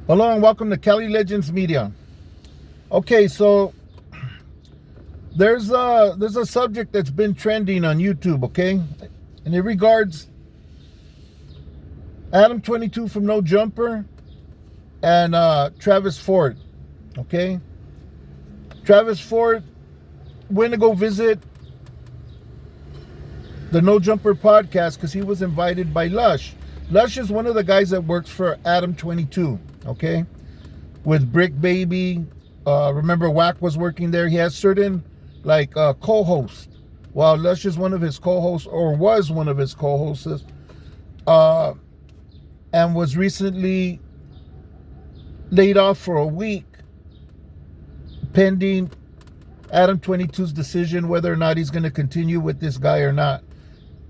Hello and welcome to Kelly Legends Media. Okay, so there's a subject that's been trending on YouTube, okay? And it regards Adam 22 from No Jumper and Travis Ford, okay? Travis Ford went to go visit the No Jumper podcast because he was invited by LUSH. LUSH is one of the guys that works for Adam 22, okay? With Brick Baby. Remember Wack was working there. He has certain co-hosts. While LUSH is one of his co-hosts, or was one of his co-hosts, and was recently laid off for a week pending Adam 22's decision whether or not he's going to continue with this guy or not.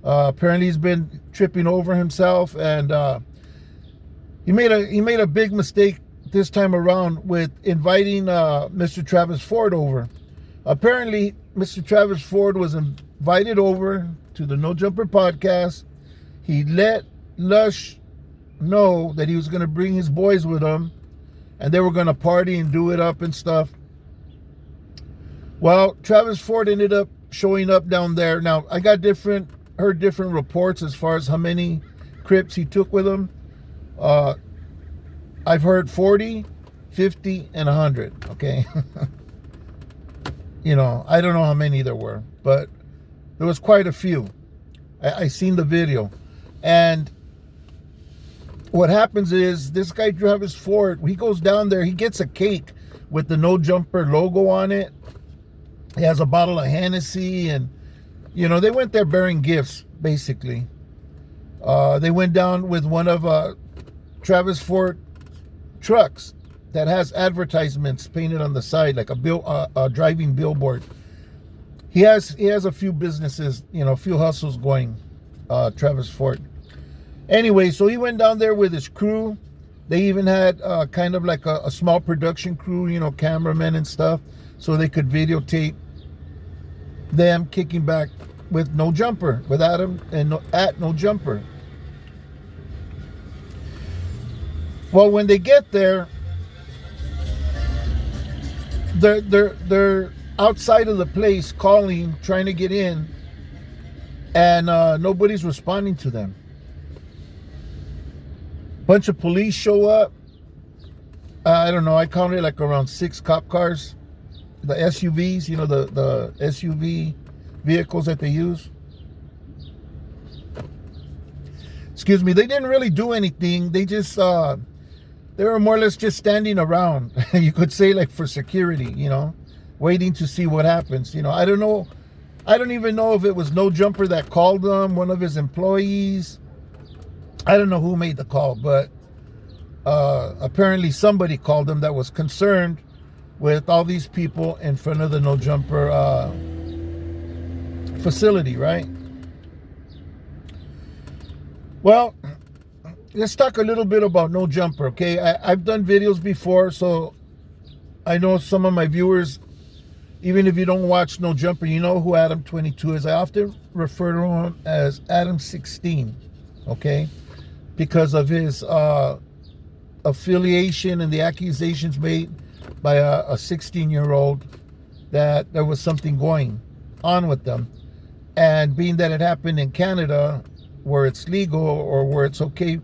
Apparently he's been tripping over himself, and he made a big mistake this time around with inviting Mr. Travis Ford over. Apparently, Mr. Travis Ford was invited over to the No Jumper podcast. He let LUSH know that he was going to bring his boys with him, and they were going to party and do it up and stuff. Well, Travis Ford ended up showing up down there. Now, I heard different reports as far as how many Crips he took with him. I've heard 40, 50, and 100, okay? I don't know how many there were, but there was quite a few. I seen the video. And what happens is this guy, Travis Ford, he goes down there, he gets a cake with the No Jumper logo on it. He has a bottle of Hennessy, and, they went there bearing gifts, basically. They went down with one of Travis Ford trucks that has advertisements painted on the side, like a driving billboard. He has a few businesses, a few hustles going, Travis Ford. Anyway, so he went down there with his crew. They even had kind of like a small production crew, cameramen and stuff, so they could videotape them kicking back with No Jumper, with Adam and at No Jumper. Well, when they get there, they're outside of the place calling, trying to get in, and nobody's responding to them. Bunch of police show up. I don't know, I counted like around 6 cop cars. The SUVs, the SUV vehicles that they use. Excuse me, they didn't really do anything. They just, they were more or less just standing around. You could say, like, for security, waiting to see what happens. I don't know. I don't even know if it was No Jumper that called them, one of his employees. I don't know who made the call, but apparently somebody called them that was concerned with all these people in front of the No Jumper facility, right? Well, let's talk a little bit about No Jumper, okay? I've done videos before, so I know some of my viewers, even if you don't watch No Jumper, you know who Adam 22 is. I often refer to him as Adam 16, okay? Because of his affiliation and the accusations made by a 16-year-old that there was something going on with them. And being that it happened in Canada, where it's legal or where it's okay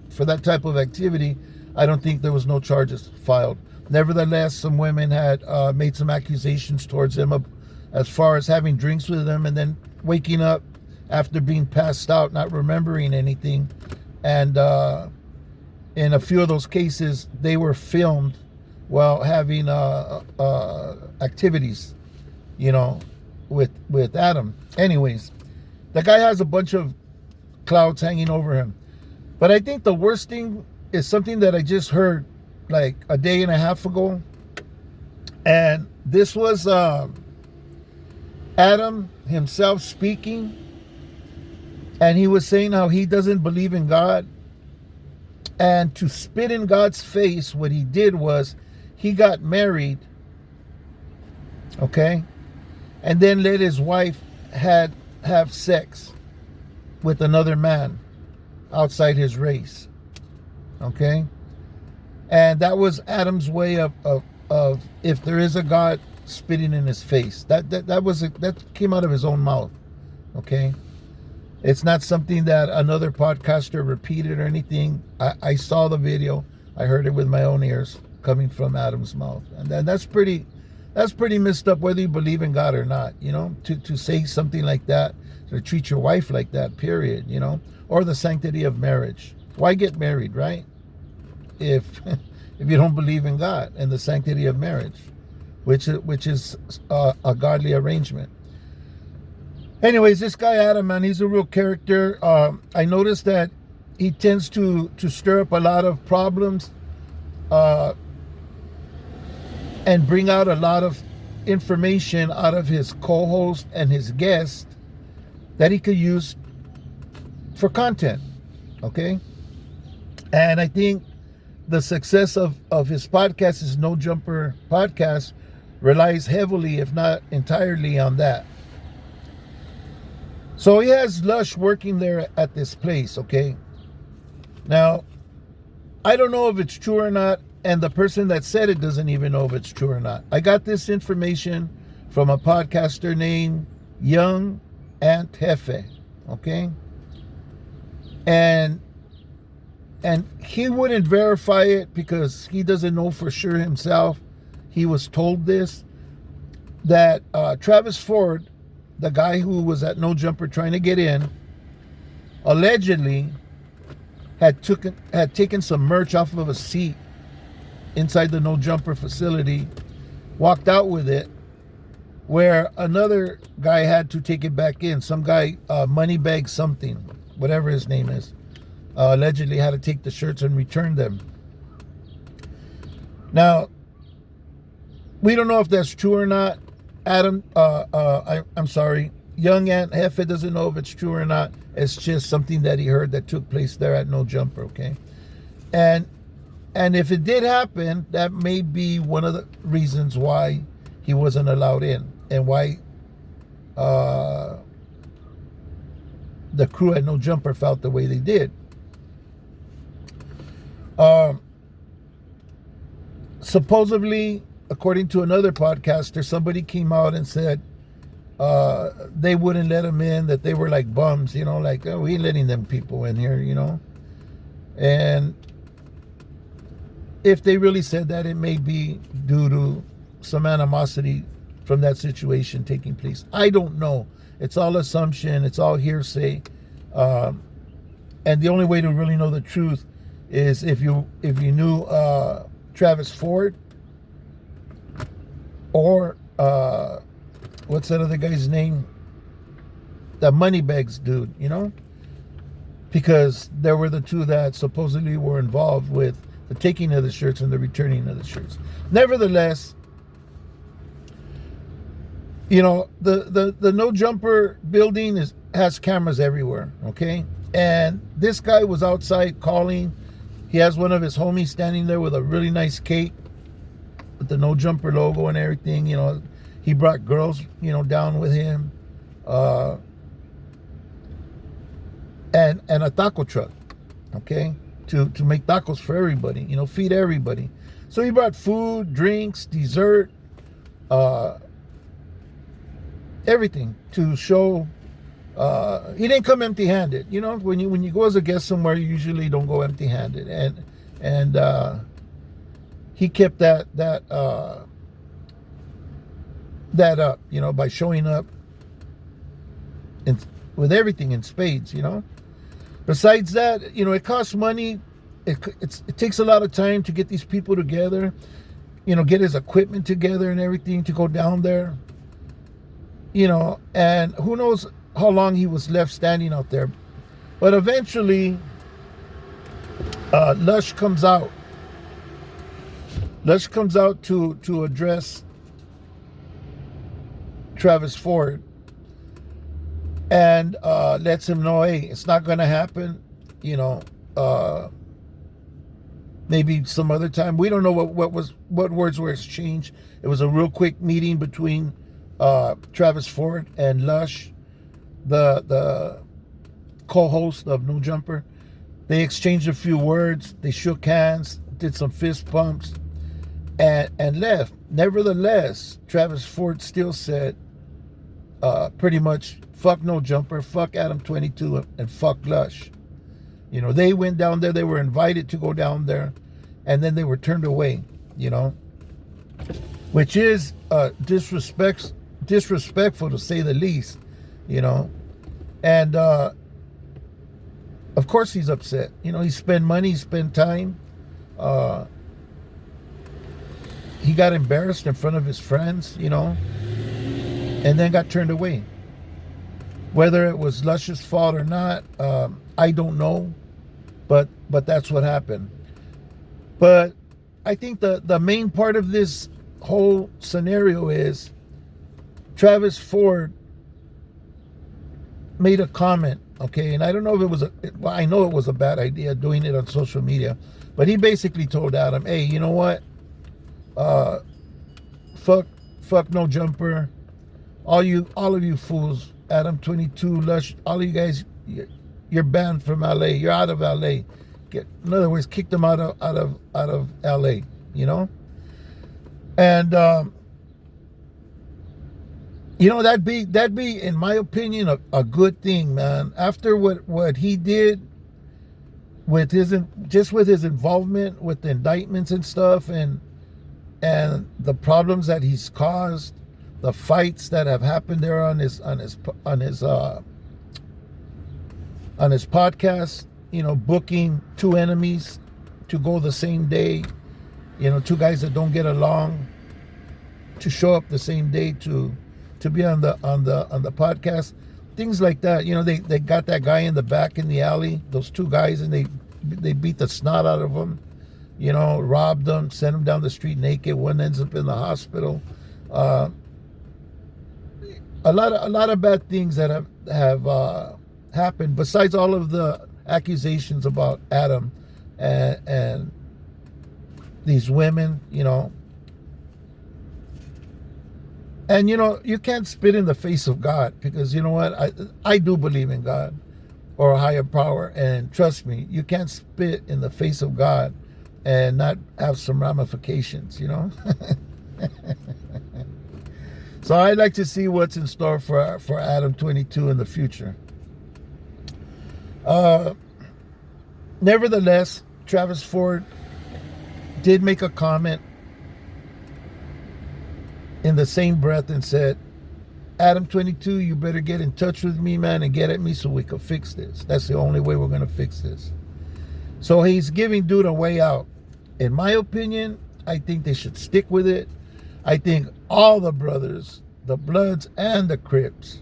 for that type of activity, I don't think there was no charges filed. Nevertheless, some women had made some accusations towards him as far as having drinks with him and then waking up after being passed out, not remembering anything. And in a few of those cases, they were filmed while having activities, with Adam. Anyways, the guy has a bunch of clouds hanging over him. But I think the worst thing is something that I just heard like a day and a half ago. And this was Adam himself speaking. And he was saying how he doesn't believe in God. And to spit in God's face, what he did was he got married, okay, and then let his wife have sex with another man outside his race, okay? And that was Adam's way of if there is a God, spitting in his face. That came out of his own mouth. Okay? It's not something that another podcaster repeated or anything. I saw the video. I heard it with my own ears coming from Adam's mouth. And then that's pretty messed up, whether you believe in God or not, you know, to say something like that, to treat your wife like that, period, you know, or the sanctity of marriage. Why get married, right? If if you don't believe in God and the sanctity of marriage, which is a godly arrangement. Anyways, this guy Adam, man, he's a real character. I noticed that he tends to stir up a lot of problems and bring out a lot of information out of his co-host and his guest that he could use for content. Okay? And I think the success of his podcast, his No Jumper podcast, relies heavily, if not entirely, on that. So he has LUSH working there at this place, okay? Now, I don't know if it's true or not, and the person that said it doesn't even know if it's true or not. I got this information from a podcaster named Young Ant Jefe, okay? And he wouldn't verify it because he doesn't know for sure himself. He was told this, that Travis Ford, the guy who was at No Jumper trying to get in, allegedly had taken some merch off of a seat inside the No Jumper facility, walked out with it, where another guy had to take it back in. Some guy, Moneybag something, whatever his name is, allegedly had to take the shirts and return them. Now, we don't know if that's true or not. Adam, I'm sorry, Young Ant Jefe doesn't know if it's true or not. It's just something that he heard that took place there at No Jumper, okay? And if it did happen, that may be one of the reasons why he wasn't allowed in, and why the crew at No Jumper felt the way they did. Supposedly, according to another podcaster, somebody came out and said they wouldn't let them in, that they were like bums, you know, like, oh, we ain't letting them people in here, you know. And if they really said that, it may be due to some animosity from that situation taking place. I don't know. It's all assumption. It's all hearsay. And the only way to really know the truth is if you knew Travis Ford, or what's that other guy's name? The Moneybags dude, you know? Because there were the two that supposedly were involved with the taking of the shirts and the returning of the shirts. Nevertheless, you know, the No Jumper building has cameras everywhere, okay? And this guy was outside calling. He has one of his homies standing there with a really nice cake with the No Jumper logo and everything. You know, he brought girls, you know, down with him, and a taco truck, okay, to make tacos for everybody, you know, feed everybody. So he brought food, drinks, dessert, everything to show. He didn't come empty-handed. You know, when you go as a guest somewhere, you usually don't go empty-handed, and he kept that up, you know, by showing up with everything in spades, you know. Besides that, you know, it costs money. It takes a lot of time to get these people together, you know, get his equipment together and everything to go down there, you know, and who knows how long he was left standing out there. But eventually, LUSH comes out. LUSH comes out to address Travis Ford and lets him know, hey, it's not going to happen. You know, maybe some other time. We don't know what words were exchanged. It was a real quick meeting between Travis Ford and LUSH, the co-host of No Jumper. They exchanged a few words. They shook hands. did some fist pumps, and left. Nevertheless, Travis Ford still said pretty much, fuck No Jumper, fuck Adam 22, and fuck Lush. You know, they went down there. They were invited to go down there, and then they were turned away, you know, which is disrespectful to say the least, you know. And of course he's upset. You know, he spent money, he spent time. He got embarrassed in front of his friends, you know, and then got turned away. Whether it was Lush's fault or not, I don't know, but that's what happened. But I think the main part of this whole scenario is Travis Ford made a comment, okay, and I don't know if it was I know it was a bad idea doing it on social media, but he basically told Adam, hey, you know what, fuck No Jumper, all of you fools, Adam 22, Lush, all of you guys, you're banned from LA, you're out of LA. In other words, kick them out of LA, you know. And you know, that'd be in my opinion a good thing, man. After what he did with his involvement with the indictments and stuff, and the problems that he's caused, the fights that have happened there on his podcast, you know, booking two enemies to go the same day, you know, two guys that don't get along to show up the same day to be on the podcast, things like that. You know, they got that guy in the back in the alley, those two guys, and they beat the snot out of him, you know, robbed them, sent him down the street naked. One ends up in the hospital. A lot of bad things that have happened, besides all of the accusations about Adam and these women, you know. And, you know, you can't spit in the face of God, because, you know what, I do believe in God or a higher power. And trust me, you can't spit in the face of God and not have some ramifications, you know. So I'd like to see what's in store for Adam 22 in the future. Nevertheless, Travis Ford did make a comment in the same breath and said, Adam 22, you better get in touch with me, man, and get at me so we can fix this. That's the only way we're going to fix this. So he's giving dude a way out. In my opinion, I think they should stick with it. I think all the brothers, the Bloods and the Crips,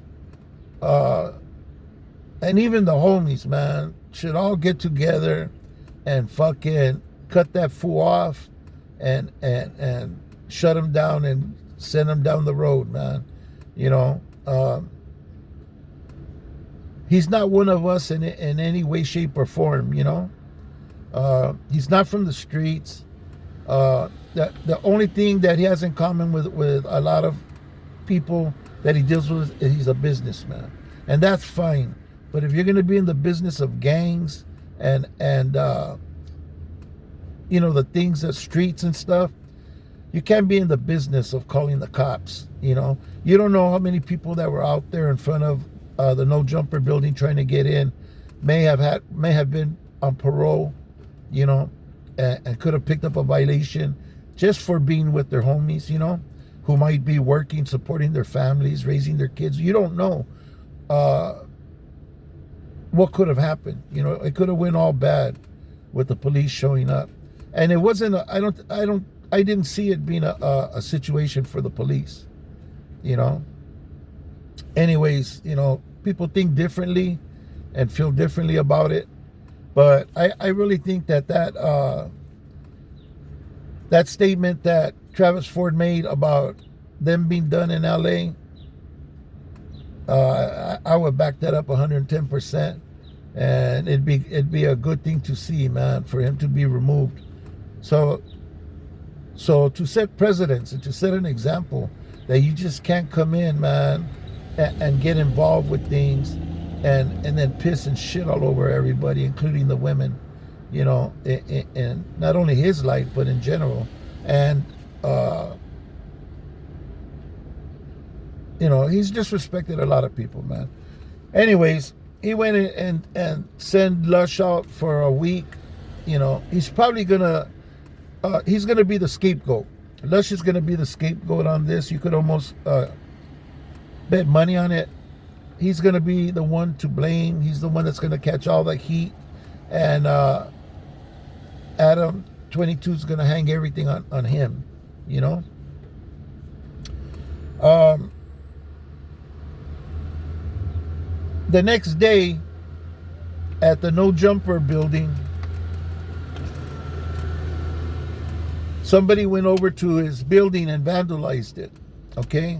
and even the homies, man, should all get together and fucking cut that fool off and shut him down and send him down the road, man. You know, he's not one of us in any way, shape, or form, you know. He's not from the streets. The only thing that he has in common with a lot of people that he deals with is he's a businessman. And that's fine. But if you're going to be in the business of gangs and you know, the things, the streets and stuff, you can't be in the business of calling the cops, you know. You don't know how many people that were out there in front of the No Jumper building trying to get in may have been on parole, you know, and could have picked up a violation just for being with their homies, you know, who might be working, supporting their families, raising their kids. You don't know what could have happened. You know, it could have went all bad with the police showing up. And it wasn't, I didn't see it being a situation for the police, you know. Anyways, you know, people think differently and feel differently about it. But I really think that statement that Travis Ford made about them being done in LA, I would back that up 110%. And it'd be a good thing to see, man, for him to be removed. So to set precedents and to set an example that you just can't come in, man, and get involved with things and then piss and shit all over everybody, including the women, in not only his life, but in general. And, he's disrespected a lot of people, man. Anyways, he went in and sent Lush out for a week. He's probably he's gonna be the scapegoat. Lush is gonna be the scapegoat on this. You could almost bet money on it. He's gonna be the one to blame. He's the one that's gonna catch all the heat, and Adam 22 is gonna hang everything on him. The next day, at the No Jumper building, somebody went over to his building and vandalized it. Okay?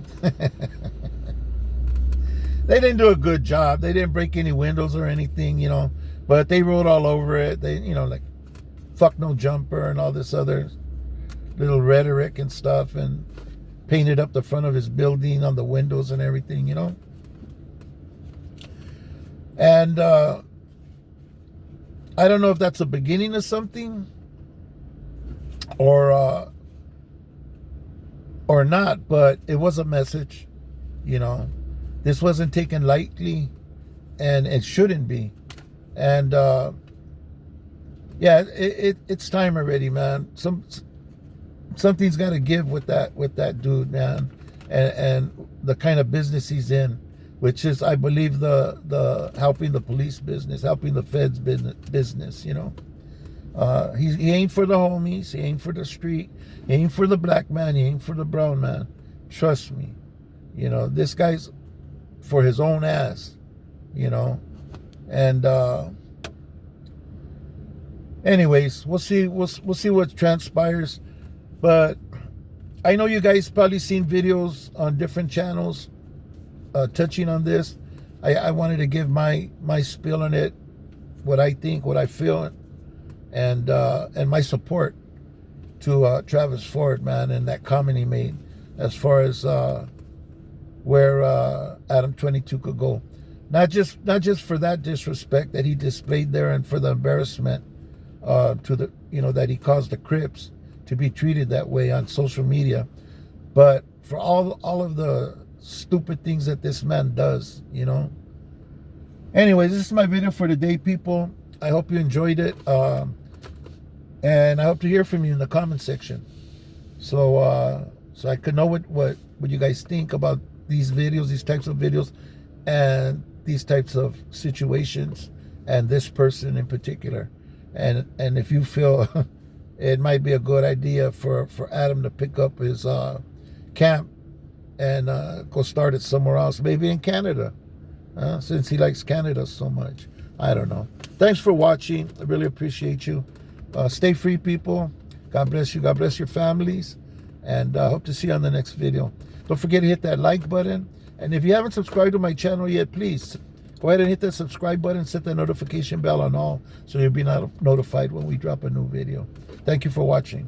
They didn't do a good job. They didn't break any windows or anything, but they wrote all over it. They, like, fuck No Jumper and all this other little rhetoric and stuff, and painted up the front of his building on the windows and everything, And I don't know if that's the beginning of something or not, but it was a message. This wasn't taken lightly, and it shouldn't be. And it's time already, man. Something's got to give with that dude, man, and the kind of business he's in, which is, I believe, the helping the police business, helping the feds business. He ain't for the homies, he ain't for the street, he ain't for the black man, he ain't for the brown man. Trust me, this guy's for his own ass, and anyways, we'll see what transpires. But I know you guys probably seen videos on different channels touching on this. I wanted to give my spiel on it, what I think, what I feel, and my support to Travis Ford, man, and that comment he made as far as where Adam 22 could go. Not just for that disrespect that he displayed there, and for the embarrassment to the that he caused the Crips to be treated that way on social media, but for all of the stupid things that this man does. Anyways, this is my video for today, people. I hope you enjoyed it, and I hope to hear from you in the comment section, so I could know what you guys think about these videos, these types of videos, and these types of situations, and this person in particular, and if you feel it might be a good idea for Adam to pick up his camp and go start it somewhere else, maybe in Canada, since he likes Canada so much. I don't know. Thanks for watching. I really appreciate you. Stay free, people. God bless you. God bless your families. And I hope to see you on the next video. Don't forget to hit that like button. And if you haven't subscribed to my channel yet, please go ahead and hit that subscribe button. Set the notification bell on all, so you'll be notified when we drop a new video. Thank you for watching.